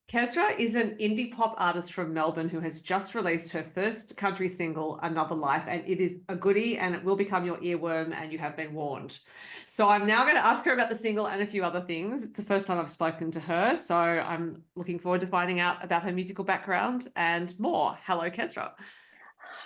KEZRA is an indie pop artist from Melbourne who has just released her first country single, Another Life, and it is a goodie and it will become your earworm, and you have been warned. So I'm now going to ask her about the single and a few other things. It's the first time I've spoken to her, so I'm looking forward to finding out about her musical background and more. Hello, KEZRA.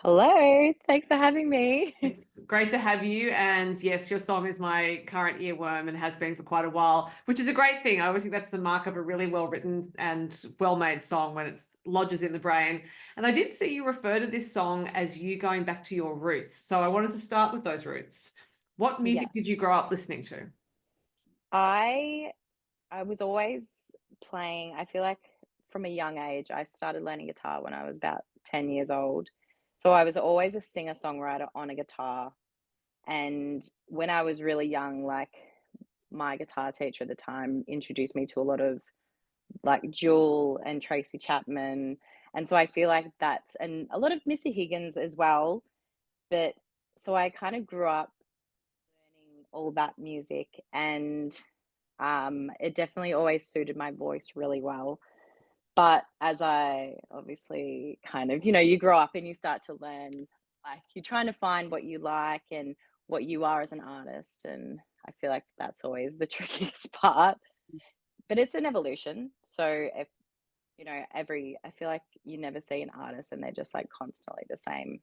Hello, thanks for having me. It's great to have you. And yes, your song is my current earworm and has been for quite a while, which is a great thing. I always think that's the mark of a really well written and well made song when it lodges in the brain. And I did see you refer to this song as you going back to your roots. So I wanted to start with those roots. What music did you Yes. grow up listening to? I I was always playing. I feel like from a young age, I started learning guitar when I was about 10 years old. So I was always a singer-songwriter on a guitar. And when I was really young, like my guitar teacher at the time introduced me to a lot of like Jewel and Tracy Chapman. And so I feel like that's and a lot of Missy Higgins as well. But so I kind of grew up learning all that music and it definitely always suited my voice really well. But as I obviously kind of, you grow up and you start to learn, like you're trying to find what you like and what you are as an artist. And I feel like that's always the trickiest part. But it's an evolution. So if I feel like you never see an artist and they're just like constantly the same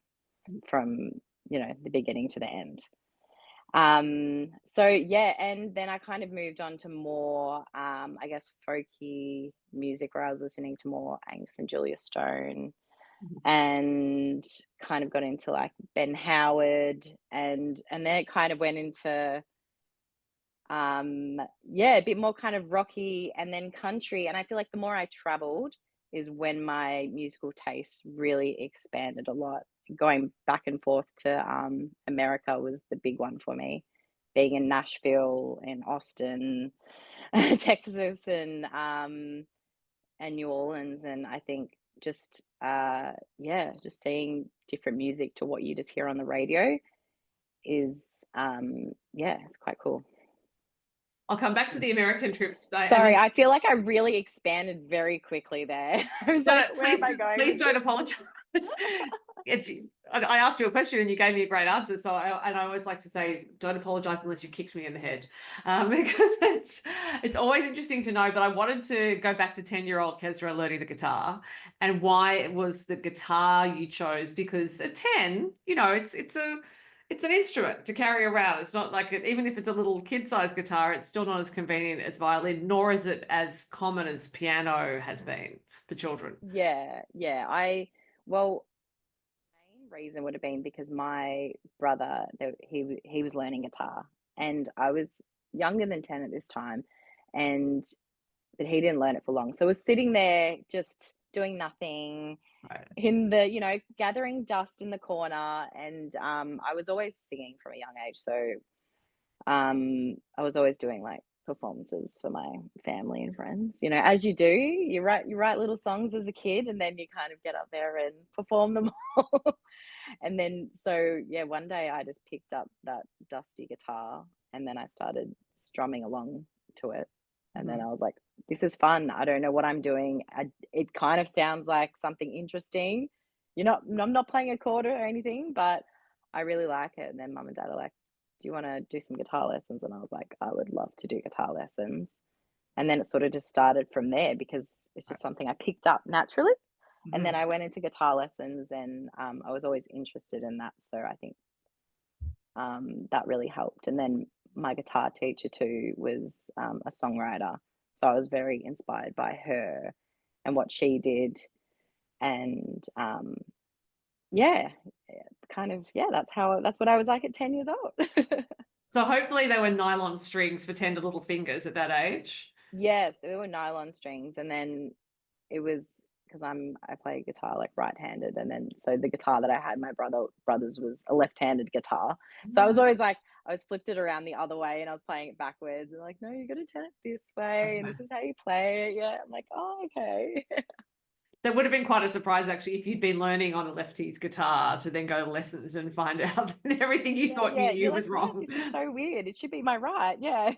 from, the beginning to the end. So yeah, and then I kind of moved on to more, I guess, folky music where I was listening to more Angus and Julia Stone and kind of got into like Ben Howard and then it kind of went into yeah, a bit more kind of rocky and then country. And I feel like the more I traveled is when my musical tastes really expanded a lot. Going back and forth to America was the big one for me. Being in Nashville and Austin, Texas and New Orleans. And I think just yeah, just seeing different music to what you just hear on the radio is yeah, it's quite cool. I'll come back to the American trips. I Sorry, mean, I feel like I really expanded very quickly there. I was no, like, "Where am please, I going please with don't this?" apologize. I asked you a question and you gave me a great answer. So I always like to say, don't apologize unless you kicked me in the head, because it's always interesting to know. But I wanted to go back to 10-year-old KEZRA learning the guitar and why it was the guitar you chose. Because at 10, it's an instrument to carry around. It's not like even if it's a little kid-sized guitar, it's still not as convenient as violin, nor is it as common as piano has been for children. Yeah, yeah. Well, main reason would have been because my brother, he was learning guitar, and I was younger than 10 at this time, and but he didn't learn it for long. So I was sitting there just doing nothing Right. in the, gathering dust in the corner, and I was always singing from a young age. So I was always doing like performances for my family and friends. As you do, you write little songs as a kid, and then you kind of get up there and perform them all. And then so yeah, one day I just picked up that dusty guitar, and then I started strumming along to it. And then Mhm. I was like, this is fun. I don't know what I'm doing. It kind of sounds like something interesting. I'm not playing a chord or anything, but I really like it. And then mum and dad are like, do you want to do some guitar lessons? And I was like, I would love to do guitar lessons. And then it sort of just started from there because it's just something I picked up naturally. And then Mhm. I went into guitar lessons and I was always interested in that. So I think that really helped. And then my guitar teacher too was a songwriter. So I was very inspired by her and what she did. And yeah, kind of, yeah, that's what I was like at 10 years old. So hopefully they were nylon strings for tender little fingers at that age. Yes, there were nylon strings, and then it was because I play guitar like right-handed, and then so the guitar that I had, my brother's was a left-handed guitar. So I was always like, I was flipped it around the other way, and I was playing it backwards, and like, no, you got to turn it this way, and this is how you play it. Yeah, I'm like, oh, okay. That would have been quite a surprise actually if you'd been learning on a lefty's guitar to then go to lessons and find out that everything you Yeah, thought you yeah. knew You're like, was what? wrong. This is so weird. It should be my right. Yeah.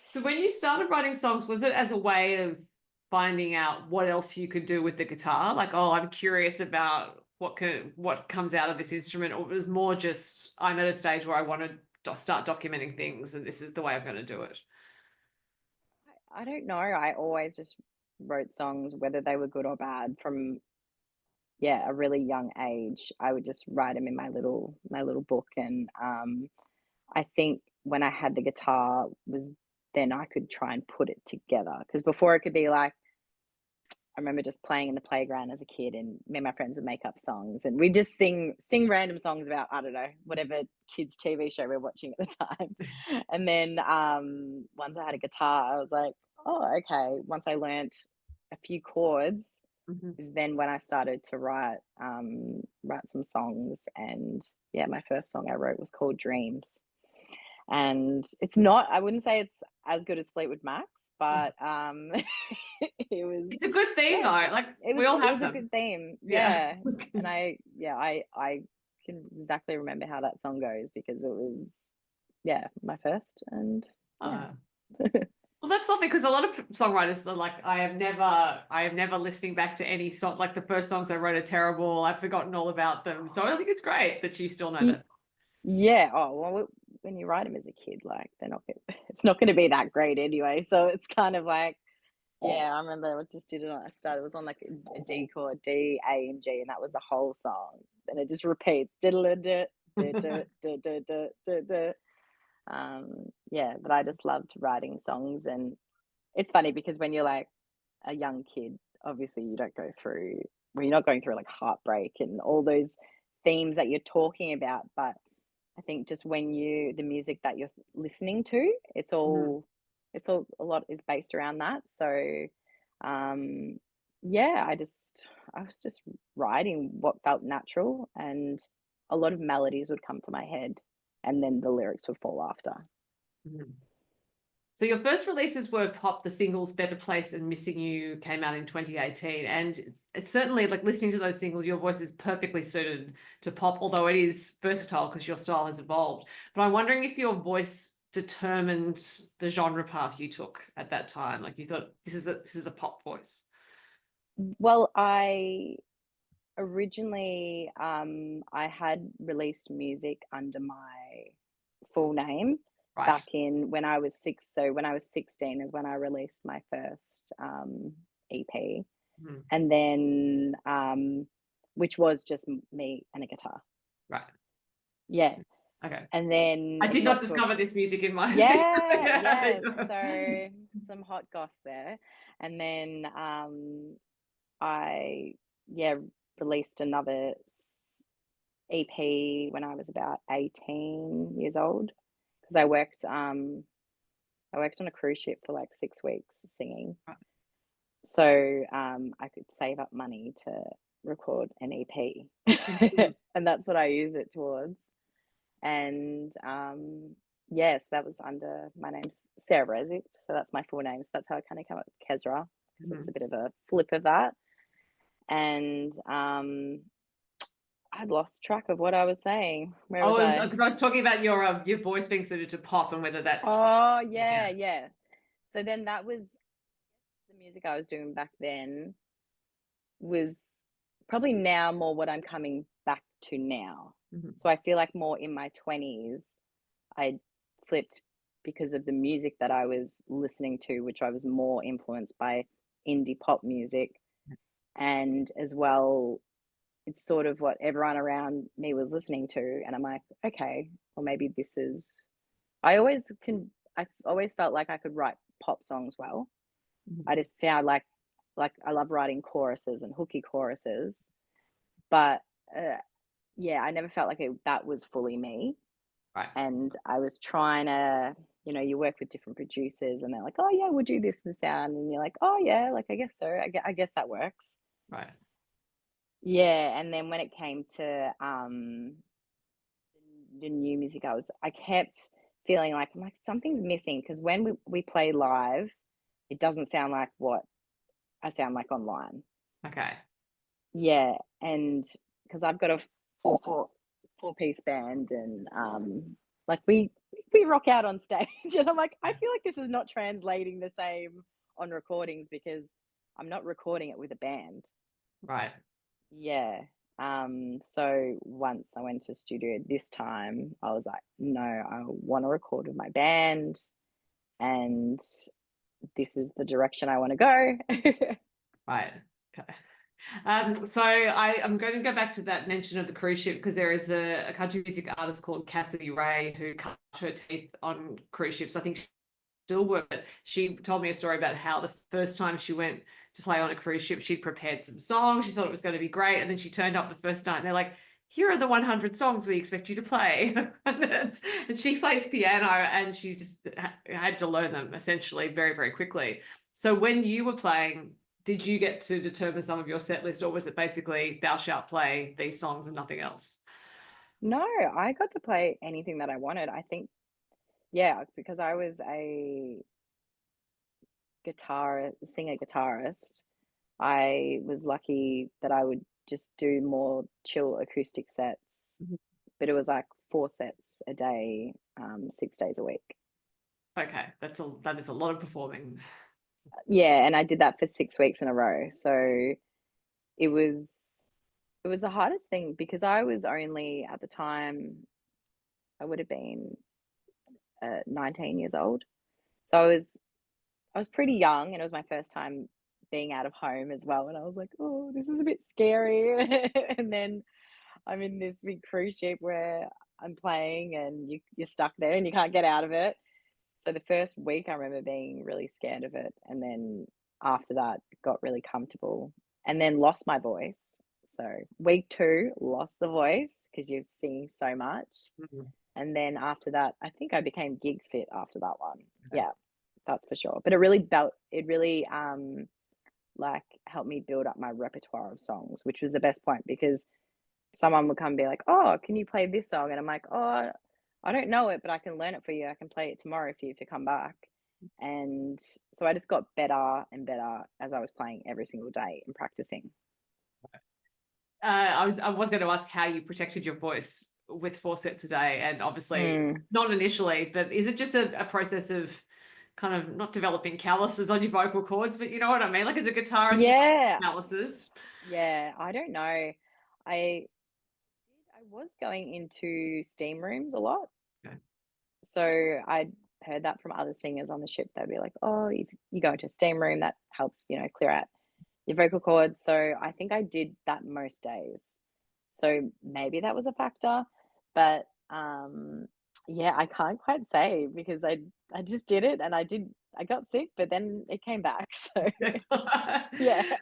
So when you started writing songs, was it as a way of finding out what else you could do with the guitar? Like, oh, I'm curious about what comes out of this instrument, or it was more just I'm at a stage where I want to start documenting things, and this is the way I'm going to do it. I don't know. I always just wrote songs, whether they were good or bad, from a really young age. I would just write them in my little book, and I think when I had the guitar was then I could try and put it together, because before it could be like, I remember just playing in the playground as a kid, and me and my friends would make up songs, and we just sing random songs about, I don't know, whatever kids TV show we were watching at the time. And then once I had a guitar, I was like, oh, okay. Once I learnt a few chords, is then when I started to write some songs. And yeah, my first song I wrote was called Dreams. And it's not, I wouldn't say it's as good as Fleetwood Mac's, but it's a good theme though. Like, we all have them. A good theme. Yeah. And I can exactly remember how that song goes, because it was my first. And well, that's something, because a lot of songwriters are like, I am never listening back to any song. Like, the first songs I wrote are terrible. I've forgotten all about them. So I think it's great that you still know that. Yeah. Oh, well, when you write them as a kid, like, it's not going to be that great anyway. So it's kind of like, I remember I just did it on, it was on like a D chord, D, A, and G, and that was the whole song. And it just repeats. But I just loved writing songs. And it's funny because when you're like a young kid, obviously you're not going through like heartbreak and all those themes that you're talking about. But I think just the music that you're listening to, it's all a lot is based around that. So I was just writing what felt natural, and a lot of melodies would come to my head, and then the lyrics would fall after. So your first releases were pop. The singles Better Place and Missing You came out in 2018. And it's certainly, like, listening to those singles, your voice is perfectly suited to pop, although it is versatile because your style has evolved. But I'm wondering if your voice determined the genre path you took at that time. Like, you thought, this is a pop voice. Well, I originally I had released music under my full name. Right. Back in when I was 6. So when I was 16 is when I released my first EP. And then which was just me and a guitar. Right. Yeah. Okay. And then I did not discover this music in my so some hot goss there. And then I released another EP when I was about 18 years old, because I worked on a cruise ship for like 6 weeks singing. Right. So I could save up money to record an EP. And that's what I use it towards. And yes, that was under my name's Sarah Bresic, so that's my full name. So that's how I kind of came up with KEZRA, because it's a bit of a flip of that. And I'd lost track of what I was saying. Where was I? Because I was talking about your voice being suited to pop, and whether that's yeah. So then that was the music I was doing back then, was probably now more what I'm coming back to now. So I feel like more in my 20s, I flipped because of the music that I was listening to, which I was more influenced by indie pop music. And as well, it's sort of what everyone around me was listening to. And I'm like, okay, well, maybe this is, I always felt like I could write pop songs well. I just found like I love writing choruses and hooky choruses, but I never felt like that was fully me. Right. And I was trying to, you work with different producers, and they're like, oh yeah, we'll do this and sound, and you're like, oh yeah, like I guess so. I guess that works. Right. Yeah, and then when it came to the new music, I kept feeling like something's missing, because when we play live, it doesn't sound like what I sound like online. Okay. Yeah, and because I've got a four-piece band, and like we rock out on stage, and I'm like, I feel like this is not translating the same on recordings, because I'm not recording it with a band. Right. Yeah. So once I went to studio this time, I was like, no, I want to record with my band, and this is the direction I want to go. Right. Okay. So I'm going to go back to that mention of the cruise ship, because there is a country music artist called Cassidy Ray who cut her teeth on cruise ships. I think she still works. She told me a story about how the first time she went to play on a cruise ship, she'd prepared some songs. She thought it was going to be great. And then she turned up the first night and they're like, here are the 100 songs we expect you to play. And she plays piano, and she just had to learn them essentially very, very quickly. So when you were playing, did you get to determine some of your set list, or was it basically thou shalt play these songs and nothing else? No, I got to play anything that I wanted. I think, yeah, because I was a singer guitarist. I was lucky that I would just do more chill acoustic sets, Mhm. but it was like 4 sets a day, 6 days a week. Okay, that is a lot of performing. Yeah, and I did that for 6 weeks in a row. So it was it was the hardest thing because I was only at the time, I would have been 19 years old. So I was pretty young, and it was my first time being out of home as well. And I was like, oh, this is a bit scary. And then I'm in this big cruise ship where I'm playing, and you're stuck there and you can't get out of it. So the first week I remember being really scared of it. And then after that, got really comfortable, and then lost my voice. So week 2, lost the voice because you're singing so much. Mhm. And then after that, I think I became gig fit after that one. Okay. Yeah, that's for sure. But it really like helped me build up my repertoire of songs, which was the best point because someone would come and be like, "Oh, can you play this song?" And I'm like, "Oh, I don't know it, but I can learn it for you. I can play it tomorrow for you if you come back." And so I just got better and better as I was playing every single day and practicing. I was going to ask how you protected your voice with 4 sets a day, and obviously Mm, not initially, but is it just a process of kind of not developing calluses on your vocal cords, but you know what I mean? Like as a guitarist, you yeah, have calluses. yeah. I don't know. I was going into steam rooms a lot. Okay. So I'd heard that from other singers on the ship. They'd be like, "Oh, if you go into a steam room, that helps, clear out your vocal cords." So I think I did that most days. So maybe that was a factor, but yeah, I can't quite say because I just did it, and I got sick, but then it came back. So Yes. yeah,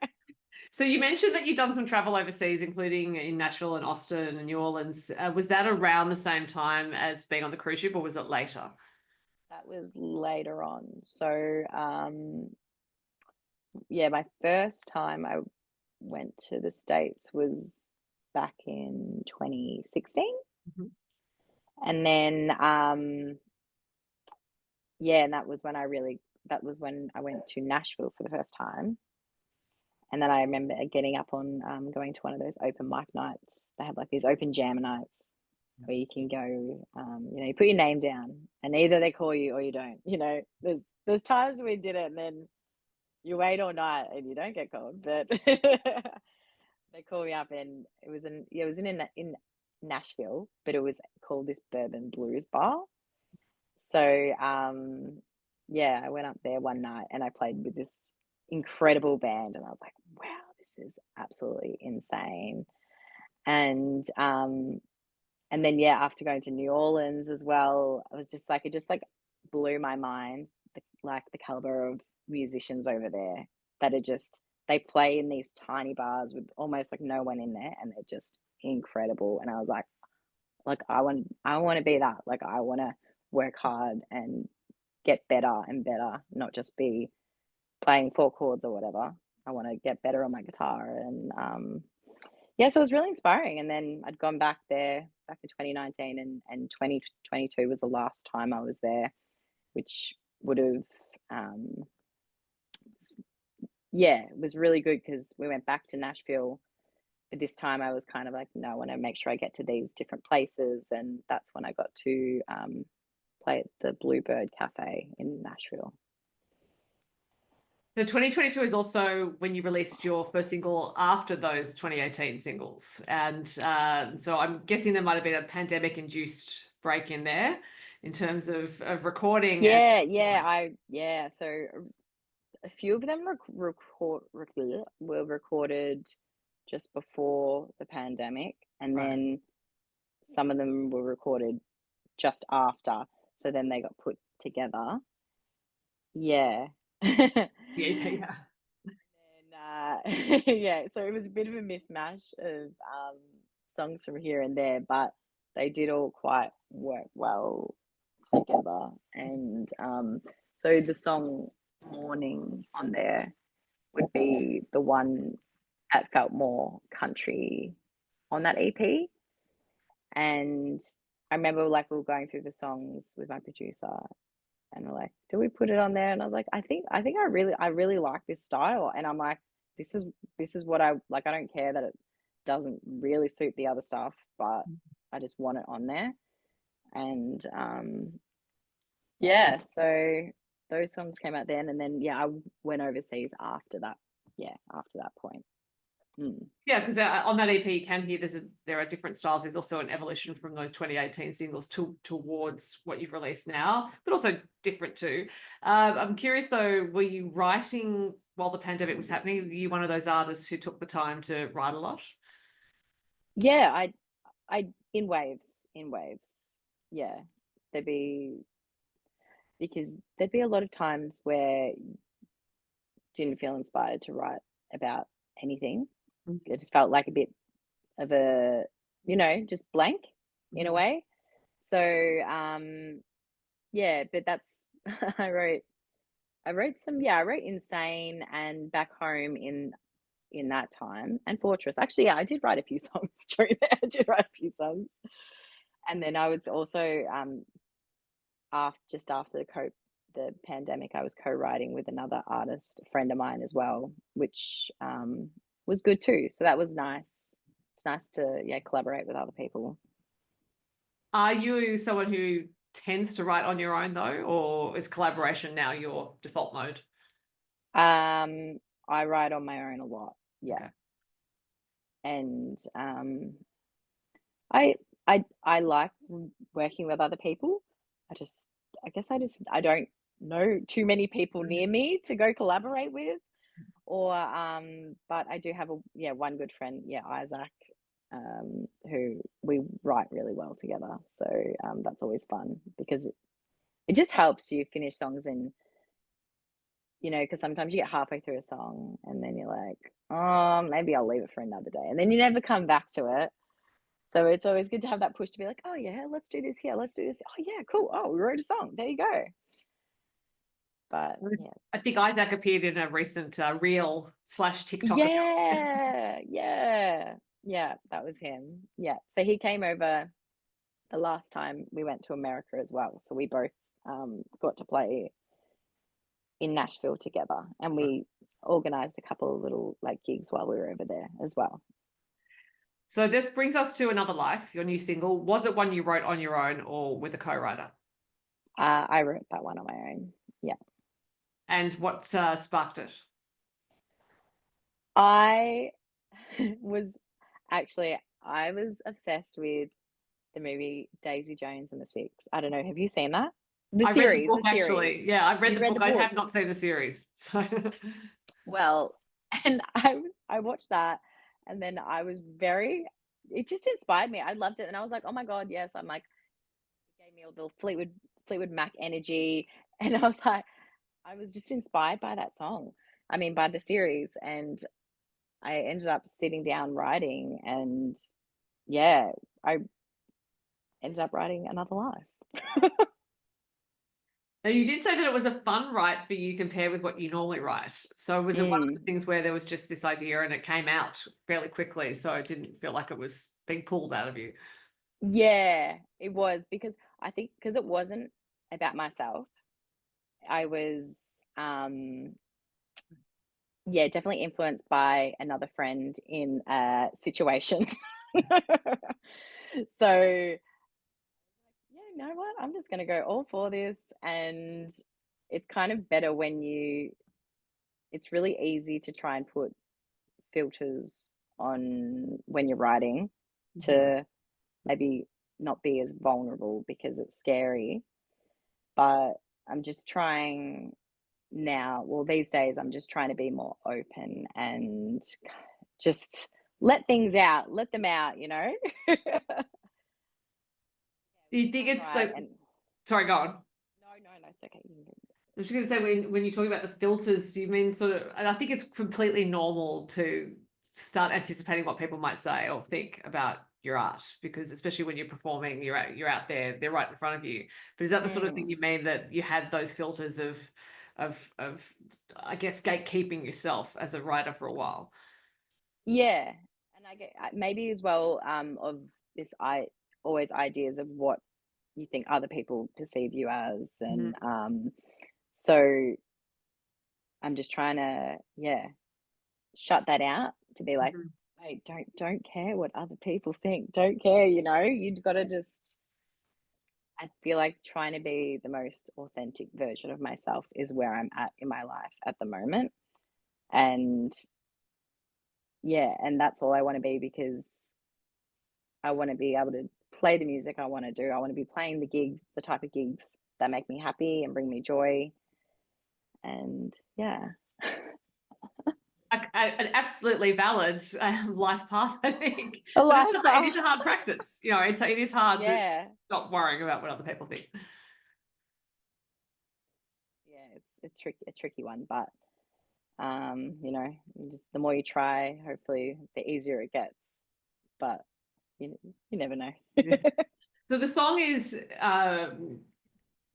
So you mentioned that you've done some travel overseas, including in Nashville and Austin and New Orleans. Was that around the same time as being on the cruise ship, or was it later? that was later on. So yeah, my first time I went to the States was back in 2016. Mhm. And then, yeah, and that was when I went to Nashville for the first time. And then I remember getting up on going to one of those open mic nights. They have like these open jam nights where you can go, you put your name down, and either they call you or you don't. There's times we did it, and then you wait all night and you don't get called, but they called me up, and it was in Nashville, but it was called this Bourbon Blues Bar. So yeah, I went up there one night and I played with this incredible band, and I was like, wow, this is absolutely insane. And then yeah, after going to New Orleans as well, I was just like it just like blew my mind, the caliber of musicians over there that are just they play in these tiny bars with almost like no one in there, and they're just incredible. And I was like I want to be that. Like I want to work hard and get better and better, not just be playing 4 chords or whatever. I want to get better on my guitar. And yeah, so it was really inspiring. And then I'd gone back there back in 2019, and 2022 was the last time I was there, which would have, um, yeah, it was really good because we went back to Nashville. But this time I was kind of like, no, I want to make sure I get to these different places. And that's when I got to play at the Bluebird Cafe in Nashville. So 2022 is also when you released your first single after those 2018 singles. And so I'm guessing there might have been a pandemic-induced break in there in terms of recording and Yeah. So a few of them were recorded just before the pandemic, and right. then some of them were recorded just after. So then they got put together. Yeah. Yeah, yeah. And yeah, so it was a bit of a mismatch of songs from here and there, but they did all quite work well together. And so the song Morning on there would be the one that felt more country on that EP. And I remember like we were going through the songs with my producer and we're like, do we put it on there? And I was like, I really like this style. And I'm like, this is what I like. I don't care that it doesn't really suit the other stuff, but I just want it on there. And yeah, so those songs came out then, and then yeah, I went overseas after that. Yeah, after that point. Yeah, because on that EP, you can hear there are different styles. There's also an evolution from those 2018 singles towards what you've released now, but also different too. I'm curious though, were you writing while the pandemic was happening? Were you one of those artists who took the time to write a lot? Yeah, I in waves. Yeah, there'd be because there'd be a lot of times where didn't feel inspired to write about anything. It just felt like a bit of a, just blank in a way. So, yeah, but that's I wrote I wrote Insane and Back Home in that time, and Fortress. Actually, yeah, I did write a few songs during that. I did write a few songs. And then I was also after the pandemic, I was co-writing with another artist, a friend of mine as well, which was good too. So that was nice. It's nice to collaborate with other people. Are you someone who tends to write on your own though, or is collaboration now your default mode? I write on my own a lot, yeah, Okay. and I like working with other people. I guess I don't know too many people near me to go collaborate with, or but I do have one good friend, Isaac, who we write really well together. So that's always fun because it just helps you finish songs and because sometimes you get halfway through a song and then you're like, oh, maybe I'll leave it for another day, and then you never come back to it. So it's always good to have that push to be like, oh yeah, let's do this here, let's do this. Oh yeah, cool. Oh, we wrote a song. There you go. But yeah. I think Isaac appeared in a recent reel/TikTok of yours. Yeah, that was him. Yeah. So he came over the last time we went to America as well. So we both got to play in Nashville together, and we organized a couple of little like gigs while we were over there as well. So this brings us to Another Life, your new single. Was it one you wrote on your own or with a co-writer? I wrote that one on my own. Yeah. And what sparked it? I was I was obsessed with the movie Daisy Jones and the Six. I don't know. Have you seen that? I read the The book series. actually. Yeah, I've read You the read book. the I book? have not seen the series. So Well, and I watched that, and then it just inspired me. I loved it, and I was like, oh my god, yes. I'm like, it gave me all the Fleetwood Mac energy, and I was just inspired by that song. I mean, by the series, and I ended up sitting down writing, and yeah, I ended up writing Another Life. now you did say that it was a fun write for you compared with what you normally write. So was it one of Mm. the things where there was just this idea and it came out fairly quickly, so it didn't feel like it was being pulled out of you? Yeah, it was because it wasn't about myself. I was, um, yeah, definitely influenced by another friend in a situation. So, yeah, you know what? I'm just gonna go all for this, and it's kind of better when you it's really easy to try and put filters on when you're writing Mhm. to maybe not be as vulnerable because it's scary. But I'm just trying now, well, these days, I'm just trying to be more open and just let things out, let them out, you know? Do you Just think try and it's write like, and sorry, go on. no, it's okay. I was just going to say, when you talk about the filters, you mean sort of, and I think it's completely normal to start anticipating what people might say or think about your art, because especially when you're performing, you're out there, they're right in front of you. But is that the sort of thing Mm, you mean, that you had those filters of I guess gatekeeping yourself as a writer for a while? yeah, and I get maybe as well of this I always ideas of what you think other people perceive you as, and Mhm. so I'm just trying to, yeah, shut that out to be like, Mhm. hey, don't care what other people think. Don't care, you know. You've got to just. I feel like trying to be the most authentic version of myself is where I'm at in my life at the moment, and yeah, and that's all I want to be because I want to be able to play the music I want to do. I want to be playing the gigs, the type of gigs that make me happy and bring me joy, and yeah. An absolutely valid life path, I think, A but life it is path. a hard practice. You know, it is hard to Yeah. stop worrying about what other people think. Yeah, it's a tricky one, but you know, just the more you try, hopefully the easier it gets. But you never know. Yeah. So the song is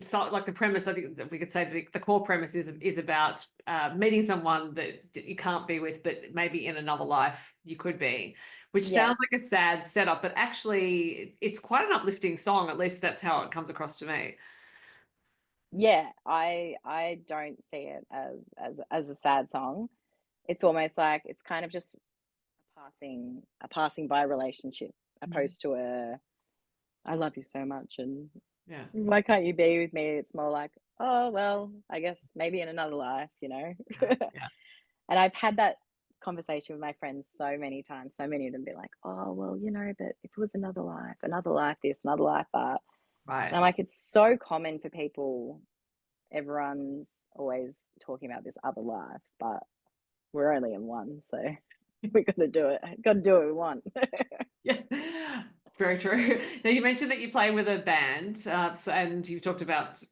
so like the premise. I think that we could say the core premise is about meeting someone that you can't be with, but maybe in another life you could be, which sounds Yes. like a sad setup, but actually it's quite an uplifting song. At least that's how it comes across to me. Yeah, I don't see it as a sad song. It's almost like it's kind of just a passing by relationship Mhm. opposed to a I love you so much and Yeah. why can't you be with me? It's more like, oh well, I guess maybe in another life, you know. Yeah. Yeah. And I've had that conversation with my friends so many times. So many of them be like, oh well, you know, but if it was another life this, another life that. And Right. I'm like, it's so common for people. Everyone's always talking about this other life, but we're only in one, so we got to do it. Got to do what we want. Yeah, very true. Now you mentioned that you play with a band, and you talked about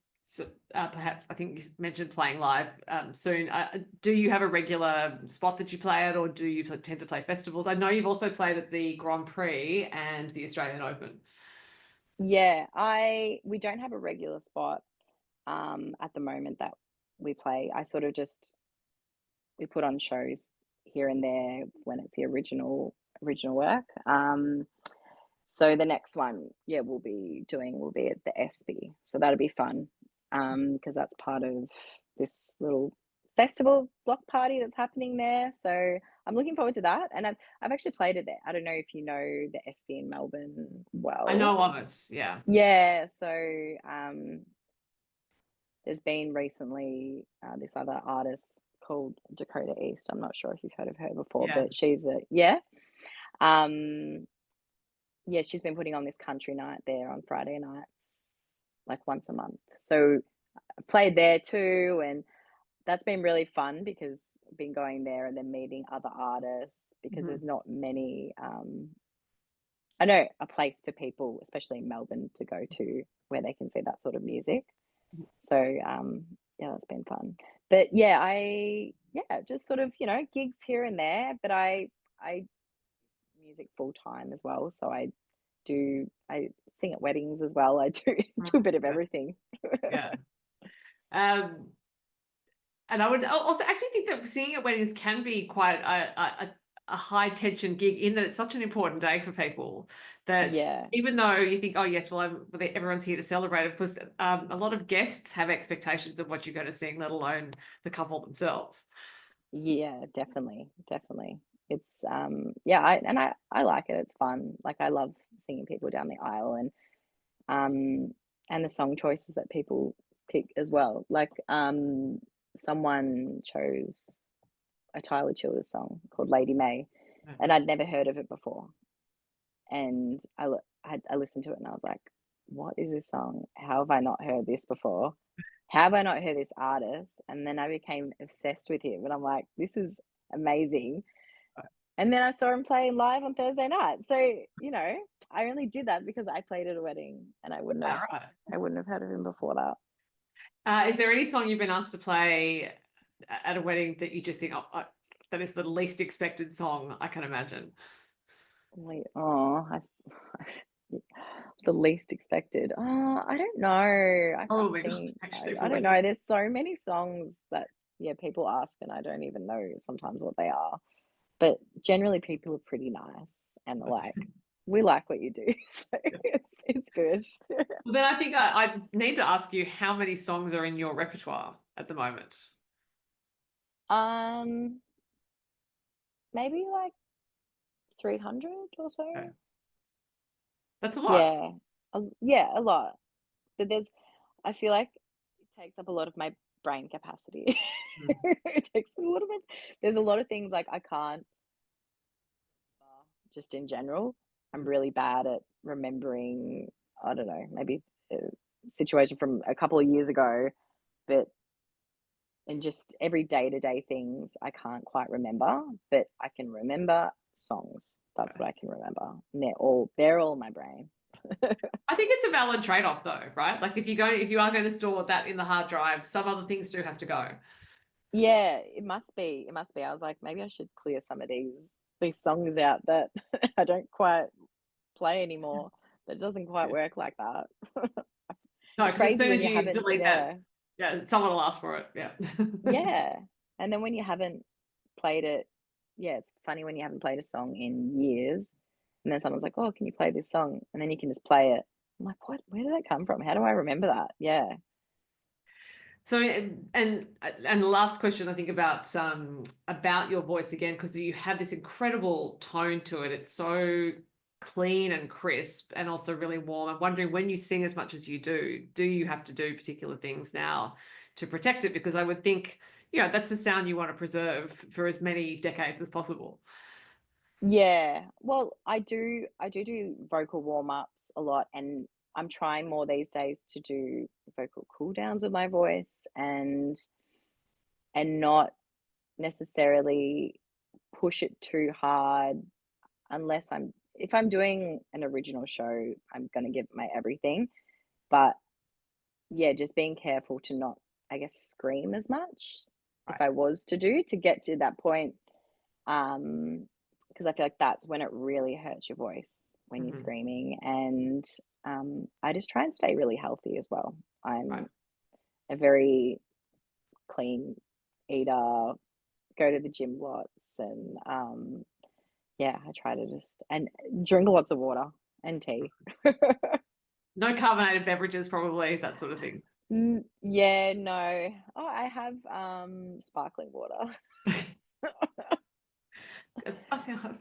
perhaps I think you mentioned playing live soon. Do you have a regular spot that you play at, or do you tend to play festivals? I know you've also played at the Grand Prix and the Australian Open. Yeah, I we don't have a regular spot at the moment that we play. I sort of just we put on shows here and there when it's the original work. So the next one, yeah, we'll be at the SB. So that'll be fun. Because that's part of this little festival block party that's happening there. So I'm looking forward to that. And I've actually played it there. I don't know if you know the SB in Melbourne I well. know of it. Yeah. Yeah, so there's been recently this other artist called Dakota East. I'm not sure if you've heard of her before, Yeah. but she's a yeah. Um, yeah, she's been putting on this country night there on Friday nights, like once a month. So I played there too, and that's been really fun because I've been going there and then meeting other artists because Mhm. there's not many. I know a place for people, especially in Melbourne, to go to where they can see that sort of music. So yeah, that's been fun. But yeah, just sort of, gigs here and there, but I music full time as well. So I sing at weddings as well. I do do a bit of Yeah. everything. Yeah. Um, And I would also actually think that singing at weddings can be quite a high tension gig, in that it's such an important day for people that Yeah. even though you think, oh yes, well, everyone's here to celebrate, of course, a lot of guests have expectations of what you're going to sing, let alone the couple themselves. Yeah, definitely. Definitely. It's yeah, I like it. It's fun. Like I love singing people down the aisle and the song choices that people pick as well. Like someone chose a Tyler Childers song called Lady May, and I'd never heard of it before. And I listened to it and I was like, what is this song? How have I not heard this before? How have I not heard this artist? And then I became obsessed with him, and I'm like, this is amazing. And then I saw him play live on Thursday night. So, you know, I only did that because I played at a wedding, and I wouldn't have heard of him before that. Is there any song you've been asked to play at a wedding that you just think, oh, that is the least expected song I can imagine? The least expected. I don't know. I can't think. I don't know. There's so many songs that people ask, and I don't even know sometimes what they are. But generally, people are pretty nice and like, we like what you do, so it's good. Well, then I think I need to ask you, how many songs are in your repertoire at the moment? Maybe like 300 or so. Okay. That's a lot. Yeah, a lot. But I feel like it takes up a lot of my brain capacity. It takes a lot of it. There's a lot of things like I can't, just in general. I'm really bad at remembering, I don't know, maybe a situation from a couple of years ago, but and just every day-to-day things I can't quite remember, but I can remember songs. That's what I can remember. And they're all in my brain. I think it's a valid trade-off though, right? Like if you are going to store that in the hard drive, some other things do have to go. Yeah, it must be. I was like, maybe I should clear some of these songs out that I don't quite play anymore. But it doesn't quite work like that. No, because as soon as you haven't, delete that, someone will ask for it. Yeah. Yeah. And then when you haven't played it, it's funny when you haven't played a song in years, and then someone's like, oh, can you play this song? And then you can just play it. I'm like, what? Where did that come from? How do I remember that? Yeah. So, and the last question I think about your voice again, because you have this incredible tone to it. It's so clean and crisp and also really warm. I'm wondering, when you sing as much as you do you have to do particular things now to protect it? Because I would think, that's the sound you want to preserve for as many decades as possible. Yeah. Well, I do vocal warm-ups a lot, and I'm trying more these days to do vocal cool downs with my voice and not necessarily push it too hard unless if I'm doing an original show, I'm going to give my everything. But yeah, just being careful to not, I guess, scream as much if I was to get to that point. Because I feel like that's when it really hurts your voice, when you're screaming. And I just try and stay really healthy as well. I'm a very clean eater, go to the gym lots, and I try to just and drink lots of water and tea. No carbonated beverages, probably, that sort of thing. Yeah, no. Oh, I have sparkling water.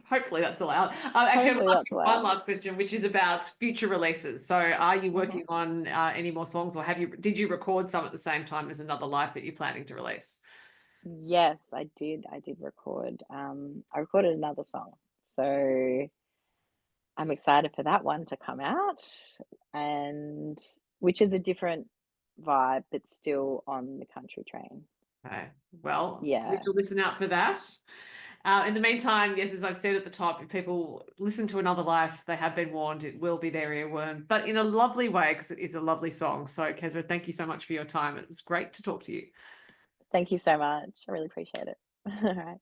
Hopefully that's allowed. Actually, Hopefully I'm asking that's one allowed. last question, which is about future releases. So are you working on any more songs, or did you record some at the same time as Another Life that you're planning to release? Yes, I did record. I recorded another song. So I'm excited for that one to come out, and which is a different vibe, but still on the country train. Okay. Well, Yeah. we shall listen out for that. In the meantime, yes, as I've said at the top, if people listen to Another Life, they have been warned, it will be their earworm, but in a lovely way, because it is a lovely song. So, KEZRA, thank you so much for your time. It was great to talk to you. Thank you so much. I really appreciate it. All right.